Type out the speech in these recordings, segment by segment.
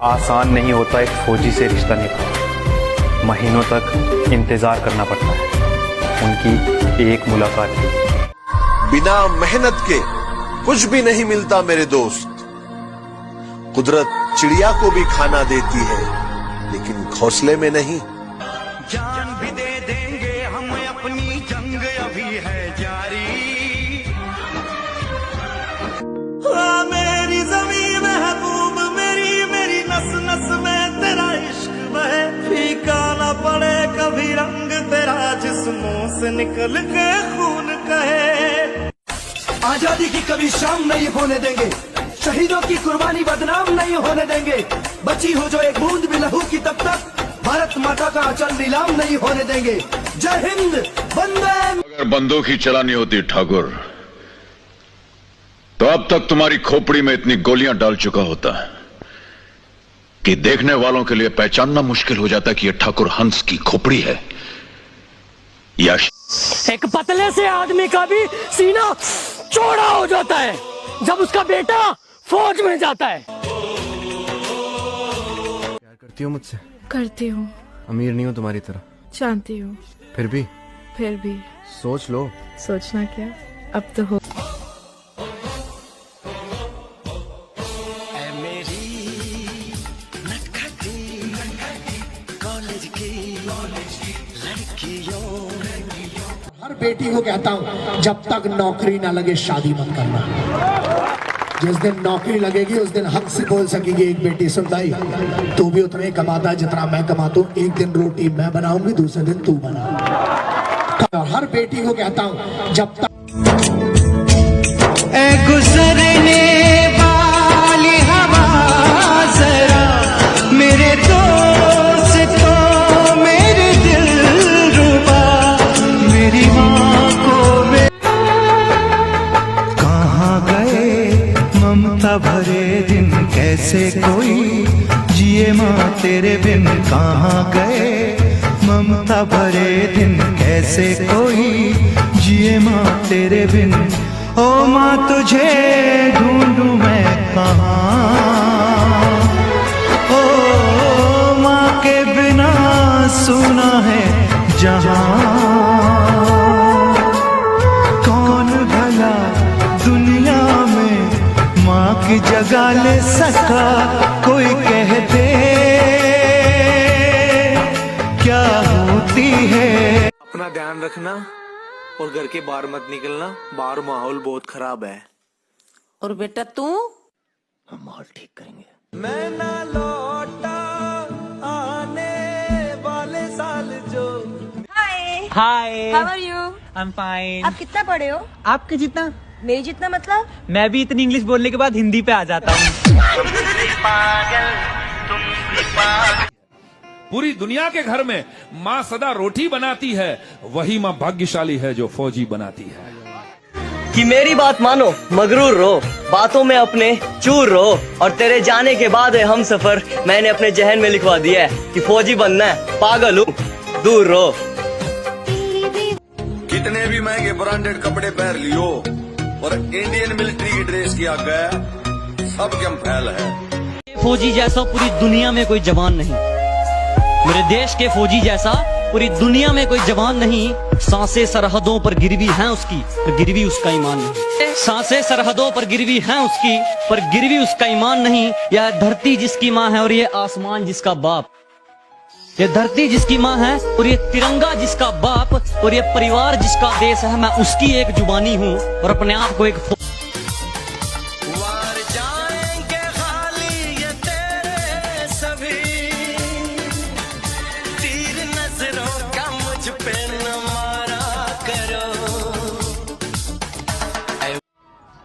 आसान नहीं होता एक फौजी से रिश्ता निभाना। महीनों तक इंतजार करना पड़ता है उनकी एक मुलाकात की। बिना मेहनत के कुछ भी नहीं मिलता मेरे दोस्त। कुदरत चिड़िया को भी खाना देती है लेकिन घोंसले में नहीं। जान भी दे देंगे हम, अपनी जंग अभी है जारी। मेरी ज़मीं महबूब मेरी, मेरी नस नस में तेरा इश्क बहे। फीका न पड़े कभी रंग तेरा, जिस्मों से निकल के खून कहे। आजादी की कभी शाम नहीं होने देंगे, शहीदों की कुर्बानी बदनाम नहीं होने देंगे। बची हो जो एक बूंद भी लहू की, तब तक भारत माता का अचल नीलाम नहीं होने देंगे। जय हिंद, वंदे। अगर बंदूक ही चलानी होती ठाकुर, तो अब तक तुम्हारी खोपड़ी में इतनी गोलियां डाल चुका होता कि देखने वालों के लिए पहचानना मुश्किल हो जाता कि यह ठाकुर हंस की खोपड़ी है या एक पतले से आदमी का भी सीना चौड़ा हो जाता है जब उसका बेटा फौज में जाता है। प्यार करती हो मुझसे? करती हूँ। अमीर नहीं हूँ तुम्हारी तरह, जानती हूँ। फिर भी सोच लो। सोचना क्या, अब तो हो। हर बेटी को कहता हूँ, जब तक नौकरी ना लगे शादी मत करना। जिस दिन नौकरी लगेगी उस दिन हक से बोल सकेगी एक बेटी, सुन भाई तू भी उतना ही कमाता है जितना मैं कमाता हूँ। एक दिन रोटी मैं बनाऊंगी, दूसरे दिन तू बना। हर बेटी को कहता हूँ, जब तक गुजरने वाली हवा जरा मेरे दोस्त तो मेरे दिल रुबा, मेरी माँ को कहाँ गए ममता भरे दिन, कैसे कोई जिए माँ तेरे बिन। कहाँ गए ममता भरे दिन, कैसे कोई जिए माँ तेरे बिन। ओ माँ तुझे ढूंढूं मैं कहाँ, ओ माँ के बिना सुना है जहाँ। कौन भला दुनिया में माँ की जगह ले सका, कोई कह दे क्या होती है। अपना ध्यान रखना और घर के बाहर मत निकलना, बाहर माहौल बहुत खराब है। और बेटा तू? हम माहौल ठीक करेंगे। मैं ना लौटा आने वाले साल जो। Hi hi, how are you? I am fine. आप कितना पढ़े हो? आपके जितना? मेरे जितना मतलब? मैं भी इतनी इंग्लिश बोलने के बाद हिंदी पे आ जाता हूँ। पूरी दुनिया के घर में माँ सदा रोटी बनाती है, वही माँ भाग्यशाली है जो फौजी बनाती है। कि मेरी बात मानो, मगरूर रहो, बातों में अपने चूर रहो। और तेरे जाने के बाद है हम सफर, मैंने अपने जहन में लिखवा दिया है कि फौजी बनना है। पागल हूँ, दूर रहो। कितने भी महंगे ब्रांडेड कपड़े पहन लियो और इंडियन मिलिट्री की ड्रेस की आगे सब क्या फैल है। फौजी जैसा पूरी दुनिया में कोई जवान नहीं, मेरे देश के फौजी जैसा पूरी दुनिया में कोई जवान नहीं। सांसें सरहदों पर गिरवी हैं उसकी, पर गिरवी उसका ईमान नहीं। सांसें सरहदों पर गिरवी हैं उसकी, पर गिरवी उसका ईमान नहीं। यह धरती जिसकी माँ है और ये आसमान जिसका बाप। ये धरती जिसकी माँ है और ये तिरंगा जिसका बाप, और ये परिवार जिसका देश है। मैं उसकी एक जुबानी हूँ और अपने आप को एक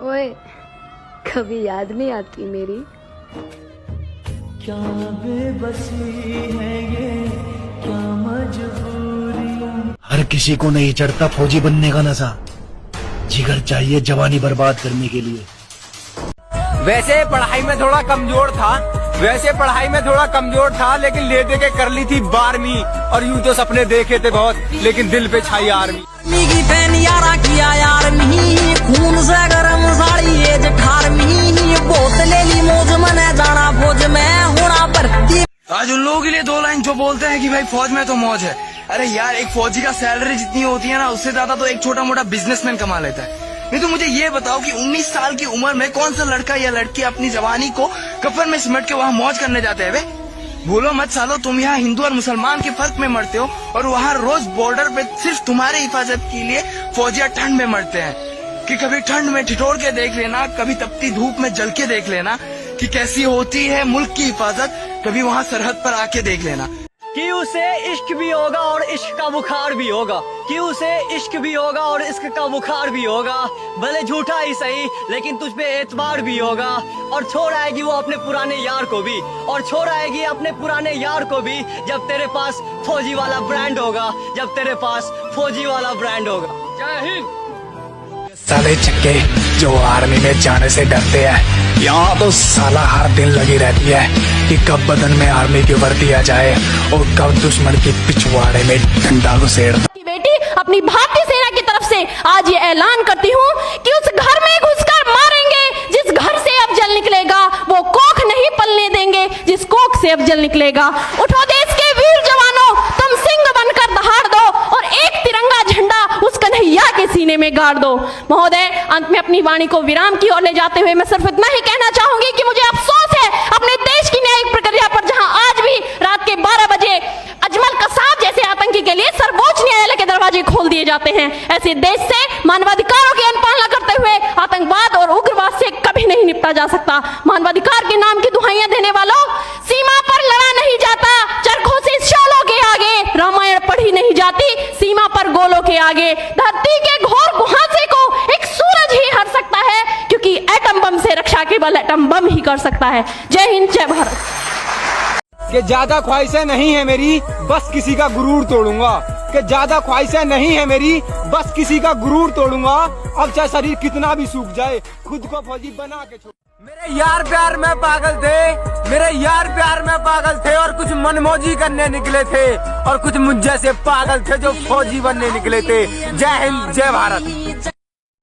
ओए, कभी याद नहीं आती मेरी? क्या बेबसी है ये, क्या मजबूरी। हर किसी को नहीं चढ़ता फौजी बनने का नशा, जिगर चाहिए जवानी बर्बाद करने के लिए। वैसे पढ़ाई में थोड़ा कमजोर था, लेकिन ले दे के कर ली थी 12वीं। और यूं तो सपने देखे थे बहुत, लेकिन दिल पे छाई आर्मी। की पहन यारा किया यार नहीं, खून से गरम साड़ी ये जठार नहीं। बहुत ले ली मौज मने जाना फौज में, होना आज उन लोगों के लिए 2 लाइन जो बोलते हैं कि भाई फौज में तो मौज है। अरे यार, एक फौजी का सैलरी जितनी होती है ना, उससे ज्यादा तो एक छोटा मोटा बिजनेसमैन कमा लेता है। नहीं तो मुझे ये बताओ कि 19 साल की उम्र में कौन सा लड़का या लड़की अपनी जवानी को कफन में सिमट के वहाँ मौज करने जाते हैं वे? भूलो मत सालो, तुम यहाँ हिंदू और मुसलमान के फर्क में मरते हो और वहाँ रोज बॉर्डर पे सिर्फ तुम्हारे हिफाजत के लिए फौजिया ठंड में मरते हैं। कि कभी ठंड में ठिठोर के देख लेना, कभी तपती धूप में जल के देख लेना कि कैसी होती है मुल्क की हिफाजत। कभी वहाँ सरहद पर आके देख लेना कि उसे इश्क भी होगा और इश्क का बुखार भी होगा, कि उसे इश्क भी होगा और इश्क का बुखार भी होगा। भले झूठा ही सही, लेकिन तुझ पे एतबार भी होगा। और छोड़ आएगी वो अपने पुराने यार को भी, और छोड़ आएगी अपने पुराने यार को भी, जब तेरे पास फौजी वाला ब्रांड होगा, जब तेरे पास फौजी वाला ब्रांड होगा। जय हिंद। साले चक्के जो आर्मी में जाने से डरते हैं, यहाँ तो साला हर दिन लगी रहती है कि कब बदन में आर्मी की वर्दी आ जाए और कब दुश्मन की पिछवाड़े में डंडा घुसेड़। बेटी, अपनी भारतीय सेना की तरफ से आज ये ऐलान करती हूँ कि उस घर में घुसकर मारेंगे जिस घर से अब जल निकलेगा, वो कोख नहीं पलने देंगे जिस कोख से अब जल निकलेगा। उठो देश के वीर जवानों, तुम सिंह बनकर दहाड़ दो और एक तिरंगा झंडा उस कन्हैया के सीने में गाड़ दो। महोदय, अंत में अपनी वाणी को विराम की ओर ले जाते हुए मैं सिर्फ इतना ही कहना चाहूंगी कि मुझे अफसोस है अपने देश की न्यायिक प्रक्रिया पर, जहां आज भी रात के 12 बजे अजमल कसाब जैसे आतंकी के लिए सर्वोच्च न्यायालय के दरवाजे खोल दिए जाते हैं। ऐसे देश से मानवाधिकारों की अनुपालना करते हुए आतंकवाद और उग्रवाद से कभी नहीं निपटा जा सकता। मानवाधिकार के नाम की दुहाइयां देने वालों, सीमा पर लड़ा नहीं जाता चरखों से शोलों के आगे, रामायण पढ़ी नहीं जाती सीमा पर गोलों के आगे। धरती के घोर गुहासे को एक सूरज ही हर सकता है, क्योंकि एटम बम से रक्षा केवल एटम बम ही कर सकता है। जय हिंद, जय भारत। कि ज्यादा ख्वाहिशें नहीं है मेरी, बस किसी का गुरूर तोड़ूंगा। कि ज्यादा ख्वाहिशें नहीं है मेरी, बस किसी का गुरूर तोड़ूंगा। अब चाहे शरीर कितना भी सूख जाए, खुद को फौजी बना के छोड़। मेरे यार प्यार में पागल थे, मेरे यार प्यार में पागल थे और कुछ मनमौजी करने निकले थे, और कुछ मुझ जैसे पागल थे जो फौजी बनने निकले थे। जय हिंद, जय भारत।